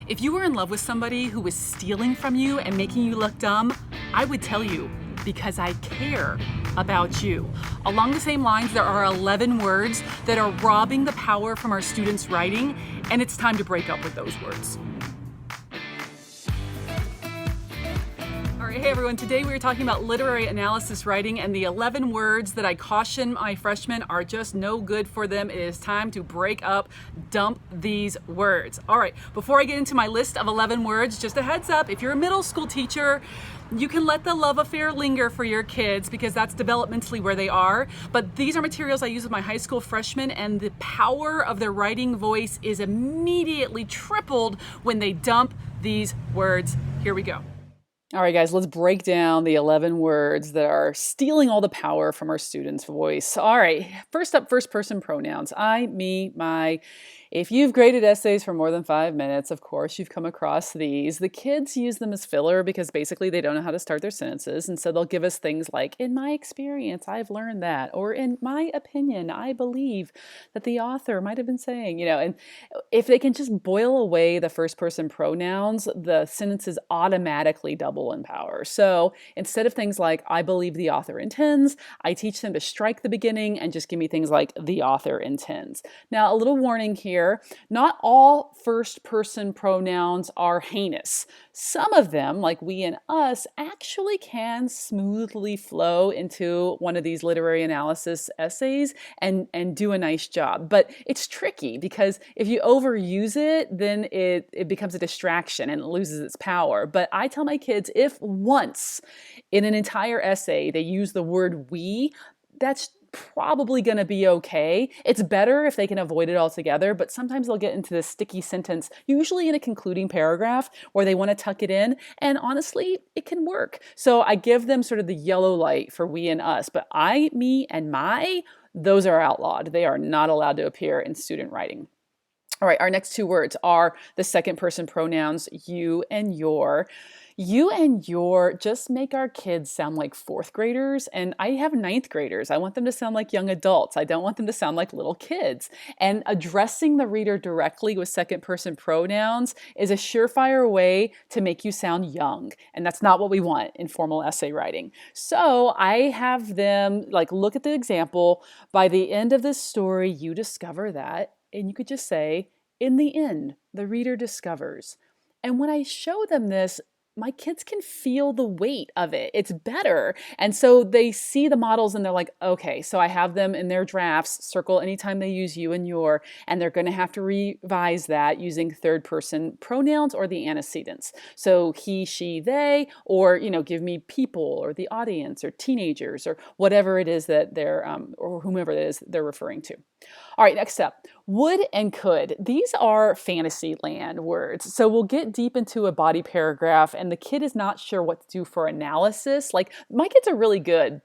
If you were in love with somebody who was stealing from you and making you look dumb, I would tell you because I care about you. Along the same lines, there are 11 words that are robbing the power from our students' writing, and it's time to break up with those words. All right, hey everyone, today we are talking about literary analysis writing and the 11 words that I caution my freshmen are just no good for them. It is time to break up, dump these words. All right, before I get into my list of 11 words, just a heads up, if you're a middle school teacher, you can let the love affair linger for your kids because that's developmentally where they are. But these are materials I use with my high school freshmen, and the power of their writing voice is immediately tripled when they dump these words. Here we go. All right, guys, let's break down the 11 words that are stealing all the power from our students' voice. All right, first up, first-person pronouns. I, me, my. If you've graded essays for more than 5 minutes, of course, you've come across these. The kids use them as filler because basically they don't know how to start their sentences, and so they'll give us things like, in my experience, I've learned that, or in my opinion, I believe that the author might have been saying, and if they can just boil away the first-person pronouns, the sentences automatically double in power. So instead of things like, I believe the author intends, I teach them to strike the beginning and just give me things like, the author intends. Now, a little warning here. Not all first-person pronouns are heinous. Some of them, like we and us, actually can smoothly flow into one of these literary analysis essays and do a nice job. But it's tricky because if you overuse it, then it becomes a distraction and it loses its power. But I tell my kids, if once in an entire essay they use the word we, that's probably going to be okay. It's better if they can avoid it altogether, but sometimes they'll get into this sticky sentence, usually in a concluding paragraph where they want to tuck it in, and honestly, it can work. So I give them sort of the yellow light for we and us, but I, me, and my, those are outlawed. They are not allowed to appear in student writing. All right, our next two words are the second person pronouns, you and your. You and your just make our kids sound like fourth graders, and I have ninth graders. I want them to sound like young adults. I don't want them to sound like little kids. And addressing the reader directly with second person pronouns is a surefire way to make you sound young. And that's not what we want in formal essay writing. So I have them look at the example. By the end of this story, you discover that, and you could just say, in the end, the reader discovers. And when I show them this, my kids can feel the weight of it. It's better. And so they see the models and they're like, okay, so I have them in their drafts, circle anytime they use you and your, and they're going to have to revise that using third person pronouns or the antecedents. So he, she, they, or, give me people or the audience or teenagers or whatever it is that they're, or whomever it is they're referring to. All right, next up, would and could. These are fantasy land words. So we'll get deep into a body paragraph and the kid is not sure what to do for analysis. Like my kids are really good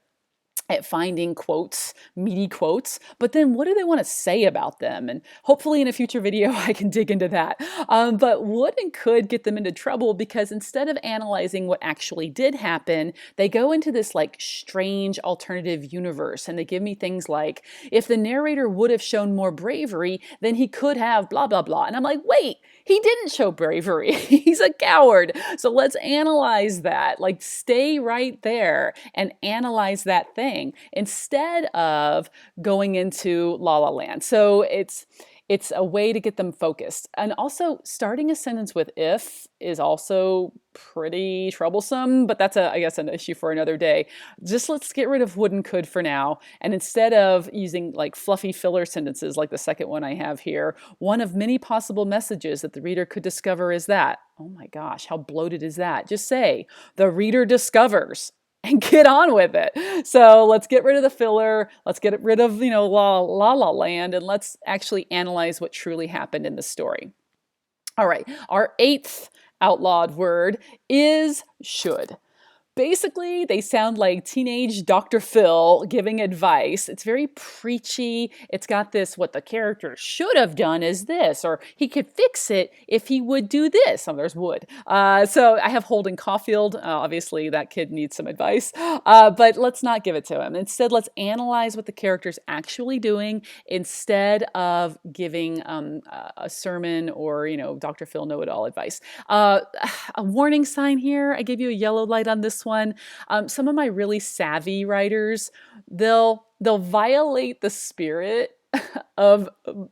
at finding quotes, meaty quotes, but then what do they want to say about them? And hopefully in a future video, I can dig into that. But would and could get them into trouble because instead of analyzing what actually did happen, they go into this strange alternative universe and they give me things like, if the narrator would have shown more bravery, then he could have blah, blah, blah. And I'm like, wait, he didn't show bravery. He's a coward. So let's analyze that. Stay right there and analyze that thing instead of going into La La Land. So it's a way to get them focused. And also starting a sentence with if is also pretty troublesome, but that's I guess an issue for another day. Just let's get rid of would and could for now. And instead of using fluffy filler sentences like the second one I have here, one of many possible messages that the reader could discover is that, oh my gosh, how bloated is that? Just say, the reader discovers. And get on with it. So let's get rid of the filler. Let's get rid of, La La Land, and let's actually analyze what truly happened in the story. All right, our eighth outlawed word is should. Basically, they sound like teenage Dr. Phil giving advice. It's very preachy. It's got this, what the character should have done is this, or he could fix it if he would do this. Oh, there's wood. So I have Holden Caulfield. Obviously, that kid needs some advice, but let's not give it to him. Instead, let's analyze what the character's actually doing instead of giving a sermon or, Dr. Phil know-it-all advice. A warning sign here. I gave you a yellow light on this one. Some of my really savvy writers, they'll violate the spirit of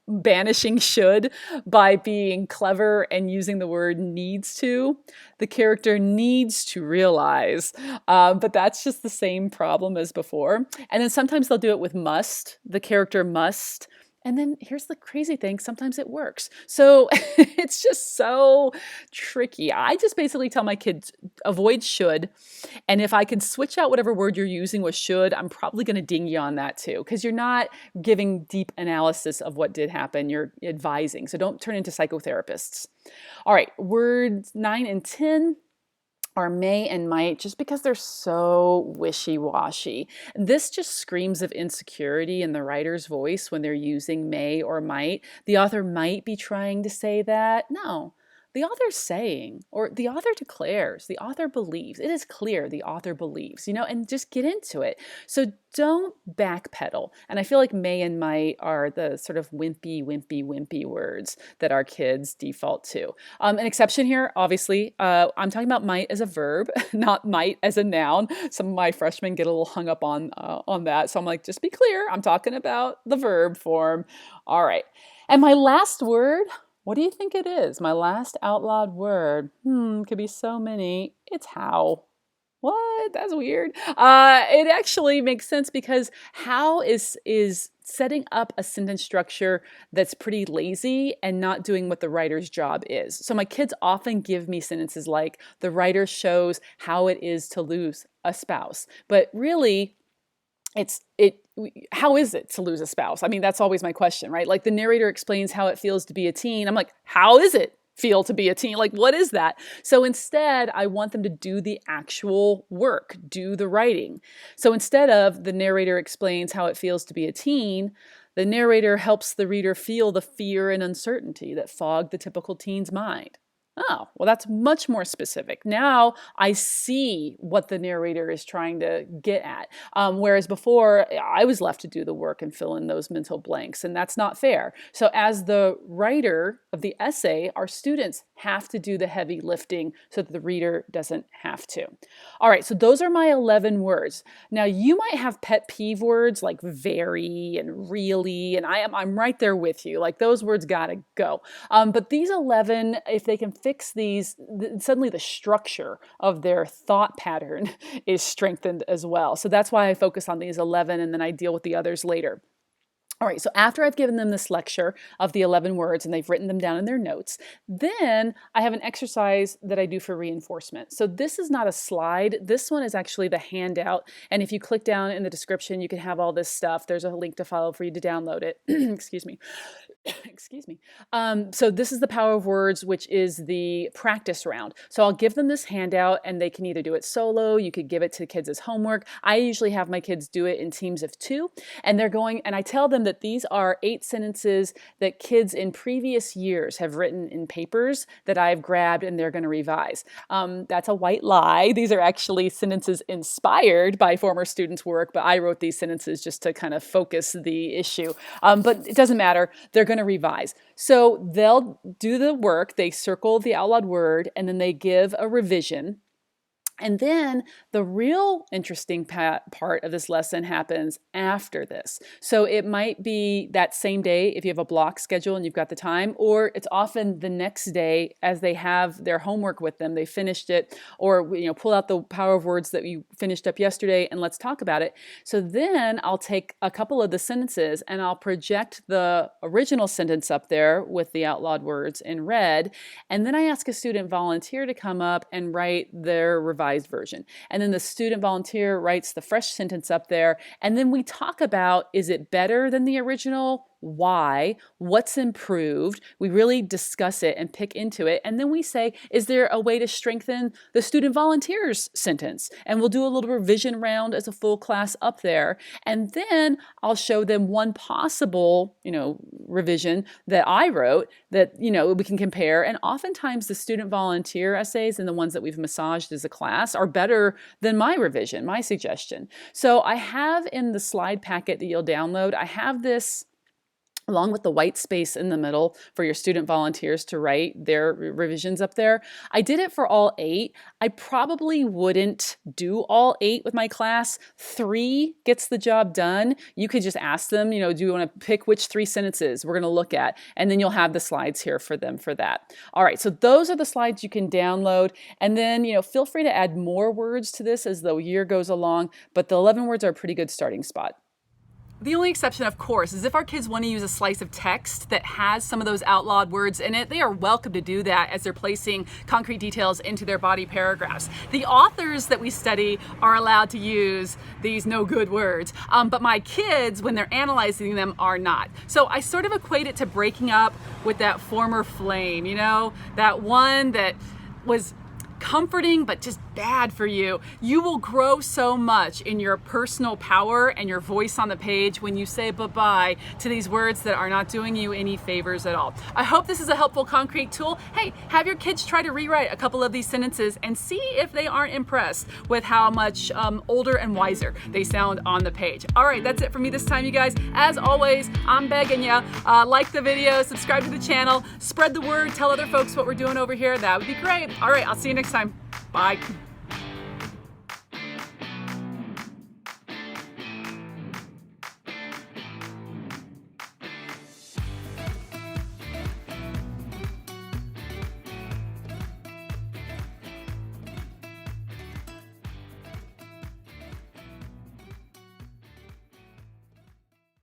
banishing should by being clever and using the word needs to. The character needs to realize, but that's just the same problem as before. And then sometimes they'll do it with must. The character must. And then here's the crazy thing, sometimes it works. So it's just so tricky. I just basically tell my kids, avoid should. And if I can switch out whatever word you're using with should, I'm probably going to ding you on that too, because you're not giving deep analysis of what did happen. You're advising. So don't turn into psychotherapists. All right, words 9 and 10 are may and might, just because they're so wishy-washy. This just screams of insecurity in the writer's voice when they're using may or might. The author might be trying to say that. No, the author's saying, or the author declares, the author believes. It is clear the author believes, and just get into it. So don't backpedal. And I feel like may and might are the sort of wimpy words that our kids default to. An exception here, obviously, I'm talking about might as a verb, not might as a noun. Some of my freshmen get a little hung up on that. So I'm like, just be clear, I'm talking about the verb form. All right. And my last word, what do you think it is? My last outlawed word. Could be so many. It's how. What? That's weird. It actually makes sense because how is setting up a sentence structure that's pretty lazy and not doing what the writer's job is. So my kids often give me sentences like, the writer shows how it is to lose a spouse. But really, how is it to lose a spouse? I mean, that's always my question, right? Like the narrator explains how it feels to be a teen. I'm like, how is it feel to be a teen? Like, what is that? So instead, I want them to do the actual work, do the writing. So instead of the narrator explains how it feels to be a teen, the narrator helps the reader feel the fear and uncertainty that fog the typical teen's mind. Oh, well, that's much more specific. Now I see what the narrator is trying to get at. Whereas before, I was left to do the work and fill in those mental blanks, and that's not fair. So as the writer of the essay, our students have to do the heavy lifting so that the reader doesn't have to. All right, so those are my 11 words. Now you might have pet peeve words like very and really, and I'm right there with you. Like those words gotta go. But these 11, if they can fix these, suddenly the structure of their thought pattern is strengthened as well. So that's why I focus on these 11 and then I deal with the others later. All right, so after I've given them this lecture of the 11 words and they've written them down in their notes, then I have an exercise that I do for reinforcement. So this is not a slide. This one is actually the handout. And if you click down in the description, you can have all this stuff. There's a link to follow for you to download it. Excuse me. Excuse me. So this is the power of words, which is the practice round. So I'll give them this handout and they can either do it solo. You could give it to kids as homework. I usually have my kids do it in teams of 2, and they're going, and I tell them that these are 8 sentences that kids in previous years have written in papers that I've grabbed and they're going to revise. That's a white lie. These are actually sentences inspired by former students' work, but I wrote these sentences just to kind of focus the issue. But it doesn't matter. They're going to revise. So they'll do the work, they circle the outlawed word, and then they give a revision. And then the real interesting part of this lesson happens after this. So it might be that same day if you have a block schedule and you've got the time, or it's often the next day as they have their homework with them, they finished it, or pull out the power of words that you finished up yesterday and let's talk about it. So then I'll take a couple of the sentences and I'll project the original sentence up there with the outlawed words in red. And then I ask a student volunteer to come up and write their revised version. And then the student volunteer writes the fresh sentence up there. And then we talk about, is it better than the original? why, what's improved. We really discuss it and pick into it. And then we say, is there a way to strengthen the student volunteers sentence? And we'll do a little revision round as a full class up there. And then I'll show them one possible, revision that I wrote that, we can compare. And oftentimes the student volunteer essays and the ones that we've massaged as a class are better than my revision, my suggestion. So I have in the slide packet that you'll download, I have this along with the white space in the middle for your student volunteers to write their revisions up there. I did it for all 8. I probably wouldn't do all 8 with my class. 3 gets the job done. You could just ask them, do you want to pick which 3 sentences we're going to look at? And then you'll have the slides here for them for that. All right, so those are the slides you can download. And then, feel free to add more words to this as the year goes along, but the 11 words are a pretty good starting spot. The only exception, of course, is if our kids want to use a slice of text that has some of those outlawed words in it. They are welcome to do that as they're placing concrete details into their body paragraphs. The authors that we study are allowed to use these no good words, but my kids, when they're analyzing them, are not. So I sort of equate it to breaking up with that former flame, that one that was comforting but just bad for you. You will grow so much in your personal power and your voice on the page when you say bye-bye to these words that are not doing you any favors at all. I hope this is a helpful concrete tool. Hey, have your kids try to rewrite a couple of these sentences and see if they aren't impressed with how much older and wiser they sound on the page. All right, that's it for me this time, you guys. As always, I'm begging you, like the video, subscribe to the channel, spread the word, tell other folks what we're doing over here. That would be great. All right, I'll see you next time. Bye.